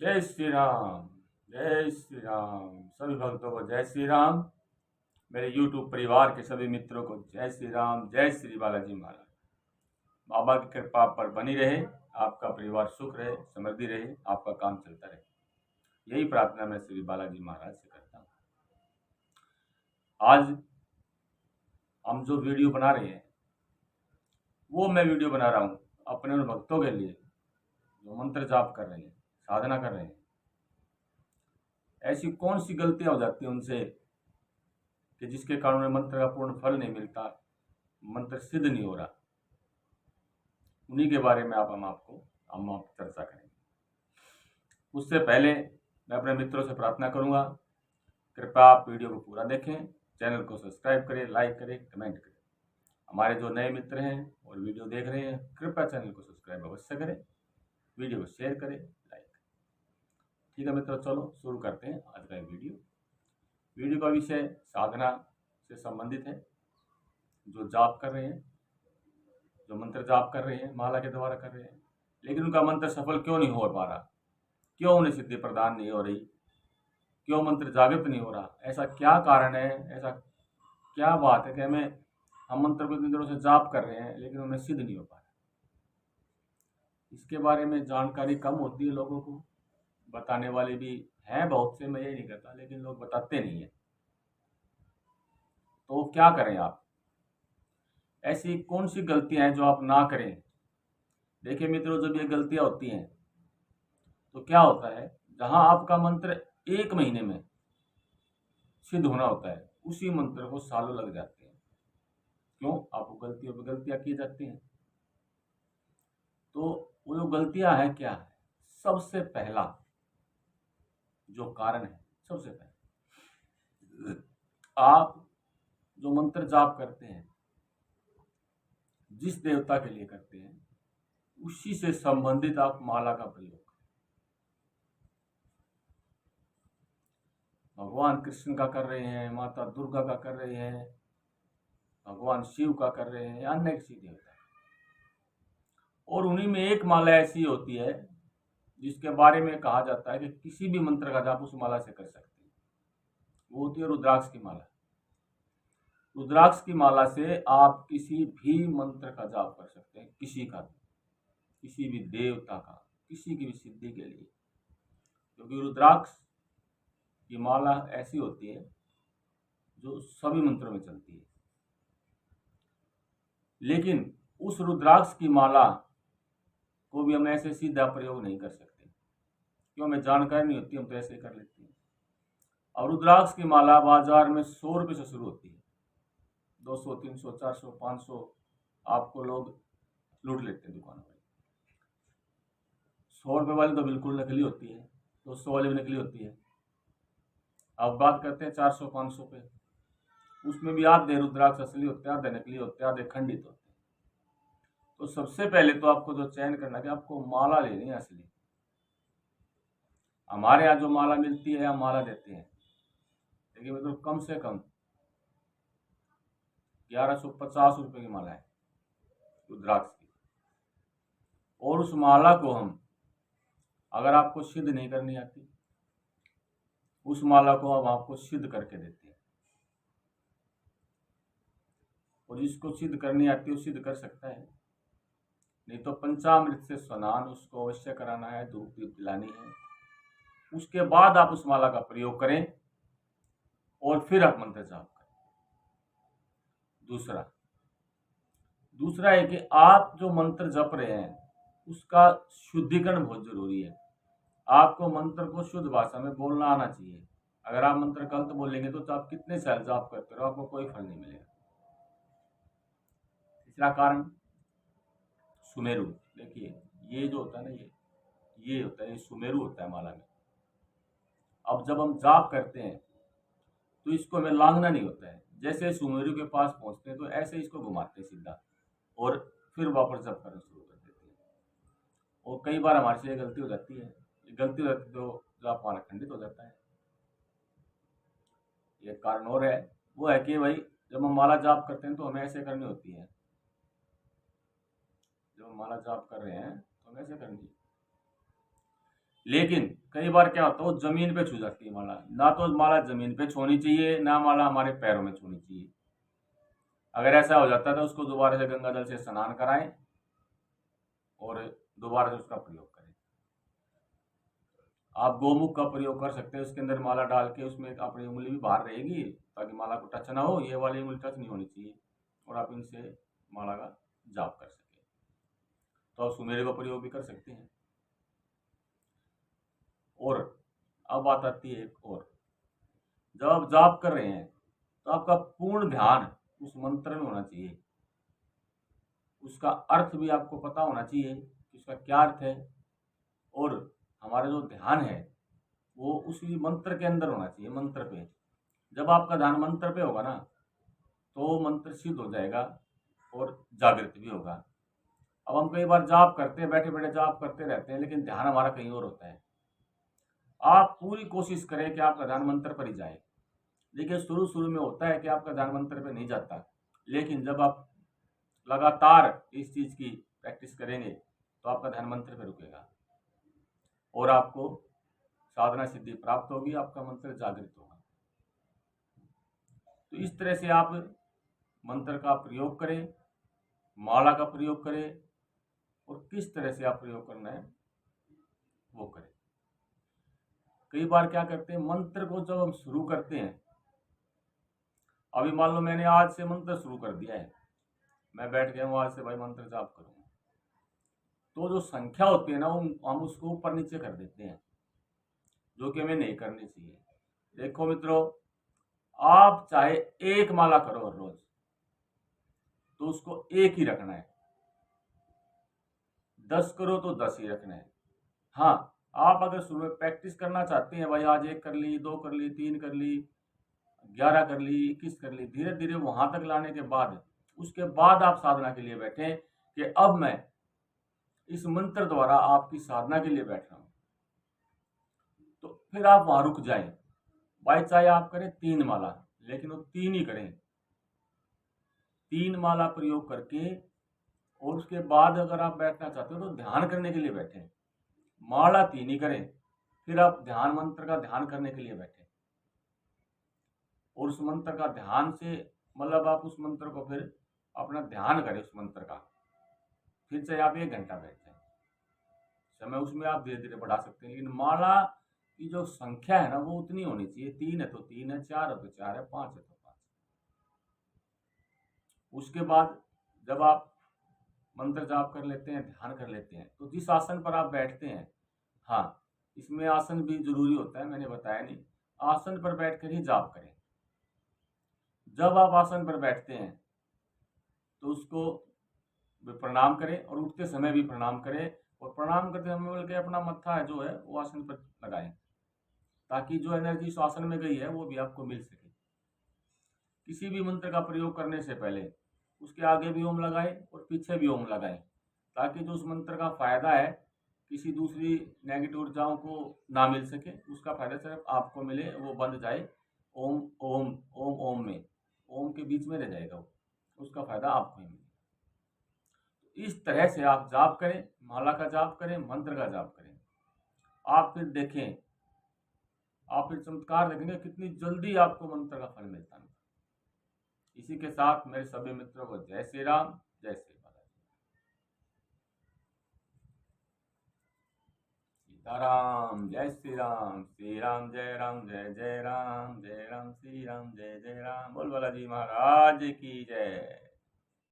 जय श्री राम। जय श्री राम। सभी भक्तों को जय श्री राम। मेरे YouTube परिवार के सभी मित्रों को जय श्री राम। जय श्री बालाजी महाराज। बाबा की कृपा आप पर बनी रहे, आपका परिवार सुख रहे, समृद्धि रहे, आपका काम चलता रहे, यही प्रार्थना मैं श्री बालाजी महाराज से करता हूँ। आज हम जो वीडियो बना रहे हैं वो मैं वीडियो बना रहा हूँ अपने उन भक्तों के लिए जो मंत्र जाप कर रहे हैं, साधना कर रहे हैं। ऐसी कौन सी गलतियां हो जाती हैं उनसे कि जिसके कारण उन्हें मंत्र का पूर्ण फल नहीं मिलता, मंत्र सिद्ध नहीं हो रहा। उन्हीं के बारे में हम आपको चर्चा करेंगे। उससे पहले मैं अपने मित्रों से प्रार्थना करूंगा, कृपया आप वीडियो को पूरा देखें, चैनल को सब्सक्राइब करें, लाइक करें, कमेंट करें। हमारे जो नए मित्र हैं और वीडियो देख रहे हैं, कृपया चैनल को सब्सक्राइब अवश्य करें, वीडियो को शेयर करें, लाइक करें। ठीक है मित्रों, चलो शुरू करते हैं आज का वीडियो का विषय साधना से संबंधित है। जो जाप कर रहे हैं, जो मंत्र जाप कर रहे हैं, माला के द्वारा कर रहे हैं, लेकिन उनका मंत्र सफल क्यों नहीं हो पा रहा, क्यों उन्हें सिद्धि प्रदान नहीं हो रही, क्यों मंत्र जागृत नहीं हो रहा, ऐसा क्या कारण है, ऐसा क्या बात है कि हम मंत्र को इतनी दिनों से जाप कर रहे हैं लेकिन उन्हें सिद्ध नहीं हो पा रहा। इसके बारे में जानकारी कम होती है लोगों को, बताने वाले भी हैं बहुत से, मैं ये नहीं कहता, लेकिन लोग बताते नहीं है। तो क्या करें आप? ऐसी कौन सी गलतियां हैं जो आप ना करें? देखिए मित्रों, जब ये गलतियां होती हैं तो क्या होता है, जहां आपका मंत्र 1 महीने में सिद्ध होना होता है, उसी मंत्र को सालों लग जाते हैं। क्यों? आपको गलतियों पर गलतियां की जाती हैं। तो वो जो गलतियां हैं क्या है? सबसे पहला जो कारण है, सबसे पहले आप जो मंत्र जाप करते हैं, जिस देवता के लिए करते हैं, उसी से संबंधित आप माला का प्रयोग करें। भगवान कृष्ण का कर रहे हैं, माता दुर्गा का कर रहे हैं, भगवान शिव का कर रहे हैं, अन्य किसी देवता, और उन्हीं में एक माला ऐसी होती है जिसके बारे में कहा जाता है कि किसी भी मंत्र का जाप उस माला से कर सकते हैं। वो होती है रुद्राक्ष की माला। रुद्राक्ष की माला से आप किसी भी मंत्र का जाप कर सकते हैं, किसी का भी, किसी भी देवता का, किसी की भी सिद्धि के लिए, क्योंकि रुद्राक्ष की माला ऐसी होती है जो सभी मंत्रों में चलती है। लेकिन उस रुद्राक्ष की माला को भी हम ऐसे सीधा प्रयोग नहीं कर सकते, क्यों? हमें जानकारी नहीं होती, हम तो ऐसे कर लेते हैं। और रुद्राक्ष की माला बाजार में 100 रुपये से शुरू होती है, 200, 300, 400, 500 आपको लोग लूट लेते हैं दुकानों में। 100 रुपये वाली तो बिल्कुल नकली होती है, 200 वाली भी नकली होती है। अब बात करते हैं 400, 500 पे, उसमें भी आधे रुद्राक्ष असली होते हैं, आधे नकली होते हैं, आधे खंडित होते हैं। तो सबसे पहले तो आपको जो चयन करना है कि आपको माला लेनी है असली। हमारे यहाँ जो माला मिलती है, हम माला देते हैं, लेकिन मतलब कम से कम 1150 रुपये की माला है रुद्राक्ष की। और उस माला को हम, अगर आपको सिद्ध नहीं करनी आती, उस माला को हम आपको सिद्ध करके देते हैं। और जिसको सिद्ध करनी आती है वो सिद्ध कर सकता है, नहीं तो पंचामृत से स्नान उसको अवश्य कराना है, धूप दीप पिलानी है। उसके बाद आप उस माला का प्रयोग करें और फिर आप मंत्र जाप करें। दूसरा है कि आप जो मंत्र जप रहे हैं उसका शुद्धिकरण बहुत जरूरी है। आपको मंत्र को शुद्ध भाषा में बोलना आना चाहिए। अगर आप मंत्र गलत बोलेंगे तो आप कितने साल जाप करते रहो, आपको कोई फल नहीं मिलेगा। तीसरा कारण सुमेरु। देखिए, ये जो होता है ना, ये होता है, ये सुमेरु होता है माला में। अब जब हम जाप करते हैं तो इसको हमें लांघना नहीं होता है। जैसे सुमेरु के पास पहुंचते हैं तो ऐसे इसको घुमाते हैं सीधा, और फिर वापस जप करना शुरू कर देते हैं। और कई बार हमारे से ये गलती हो जाती है, तो जाप हमारा खंडित हो जाता है। एक कारण और है, वो है कि भाई जब हम माला जाप करते हैं तो हमें ऐसे करनी होती है, जब हम माला जाप कर रहे हैं तो हमें ऐसे करनी है। लेकिन कई बार क्या होता है वो जमीन पे छू जाती है माला। ना तो माला जमीन पे छूनी चाहिए, ना माला हमारे पैरों में छूनी चाहिए। अगर ऐसा हो जाता है तो उसको दोबारा से गंगा जल से स्नान कराएं और दोबारा से उसका प्रयोग करें। आप गोमुख का प्रयोग कर सकते हैं, उसके अंदर माला डाल के उसमें अपनी उंगली भी बाहर रहेगी ताकि माला को टच ना हो, ये वाली उंगली टच नहीं होनी चाहिए, और आप इनसे माला का जाप कर सकें। तो आप सुमेरे का प्रयोग भी कर सकते हैं। और अब बात आती है एक और, जब आप जाप कर रहे हैं तो आपका पूर्ण ध्यान उस मंत्र में होना चाहिए। उसका अर्थ भी आपको पता होना चाहिए कि उसका क्या अर्थ है, और हमारा जो ध्यान है वो उसी मंत्र के अंदर होना चाहिए, मंत्र पे। जब आपका ध्यान मंत्र पे होगा ना तो मंत्र सिद्ध हो जाएगा और जागृत भी होगा। अब हम कई बार जाप करते हैं, बैठे बैठे जाप करते रहते हैं, लेकिन ध्यान हमारा कहीं और होता है। आप पूरी कोशिश करें कि आपका ध्यान मंत्र पर ही जाए। देखिए शुरू शुरू में होता है कि आपका ध्यान मंत्र पे नहीं जाता, लेकिन जब आप लगातार इस चीज की प्रैक्टिस करेंगे तो आपका ध्यान मंत्र पे रुकेगा और आपको साधना सिद्धि प्राप्त होगी, आपका मंत्र जागृत होगा। तो इस तरह से आप मंत्र का प्रयोग करें, माला का प्रयोग करें, और किस तरह से आप प्रयोग करना है वो करें। कई बार क्या करते हैं, मंत्र को जब हम शुरू करते हैं, अभी मान लो मैंने आज से मंत्र शुरू कर दिया है, मैं बैठ गया हूँ आज से भाई मंत्र जाप करूंगा, तो जो संख्या होती है ना हम उसको ऊपर नीचे कर देते हैं, जो कि हमें नहीं करनी चाहिए। देखो मित्रों, आप चाहे एक माला करो हर रोज तो उसको एक ही रखना है, 10 करो तो 10 ही रखना है। हाँ, आप अगर शुरू में प्रैक्टिस करना चाहते हैं, भाई आज 1 कर ली, 2 कर ली, 3 कर ली, 11 कर ली, 21 कर ली, धीरे धीरे वहां तक लाने के बाद उसके बाद आप साधना के लिए बैठे कि अब मैं इस मंत्र द्वारा आपकी साधना के लिए बैठ रहा हूं, तो फिर आप वहां रुक जाएं। भाई चाहे आप करें 3 माला, लेकिन वो 3 ही करें। 3 माला प्रयोग करके और उसके बाद अगर आप बैठना चाहते हो तो ध्यान करने के लिए बैठे। माला 3 ही करें, फिर आप ध्यान मंत्र का ध्यान करने के लिए बैठे, और उस मंत्र का ध्यान से मतलब आप उस मंत्र को फिर अपना ध्यान करें उस मंत्र का। फिर चाहे आप 1 घंटा बैठ जाए, समय उसमें आप धीरे धीरे बढ़ा सकते हैं, लेकिन माला की जो संख्या है ना वो उतनी होनी चाहिए। 3 है तो 3 है, 4 है तो 4 है, 5 है तो 5। उसके बाद जब आप मंत्र जाप कर लेते हैं, ध्यान कर लेते हैं, तो जिस आसन पर आप बैठते हैं, हाँ इसमें आसन भी जरूरी होता है, मैंने बताया नहीं, आसन पर बैठकर ही जाप करें। जब आप आसन पर बैठते हैं तो उसको प्रणाम करें, और उठते समय भी प्रणाम करें, और प्रणाम करते समय बोल के अपना मत्था जो है वो आसन पर लगाएं, ताकि जो एनर्जी उस आसन में गई है वो भी आपको मिल सके। किसी भी मंत्र का प्रयोग करने से पहले उसके आगे भी ओम लगाएं और पीछे भी ओम लगाएं, ताकि जो उस मंत्र का फायदा है किसी दूसरी नेगेटिव ऊर्जाओं को ना मिल सके, उसका फायदा सिर्फ आपको मिले, वो बंद जाए ओम ओम ओम ओम में, ओम के बीच में रह जाएगा वो, उसका फायदा आपको ही मिले। इस तरह से आप जाप करें, माला का जाप करें, मंत्र का जाप करें। आप फिर देखें, आप फिर चमत्कार देखेंगे कितनी जल्दी आपको मंत्र का फल मिलता है। इसी के साथ मेरे सभी मित्रों को जय श्री राम, जय श्री बालाजी। सीताराम जय श्री राम, श्री राम जय राम, जय जय राम, जय राम श्री राम, जय जय राम। बोल बालाजी महाराज की जय।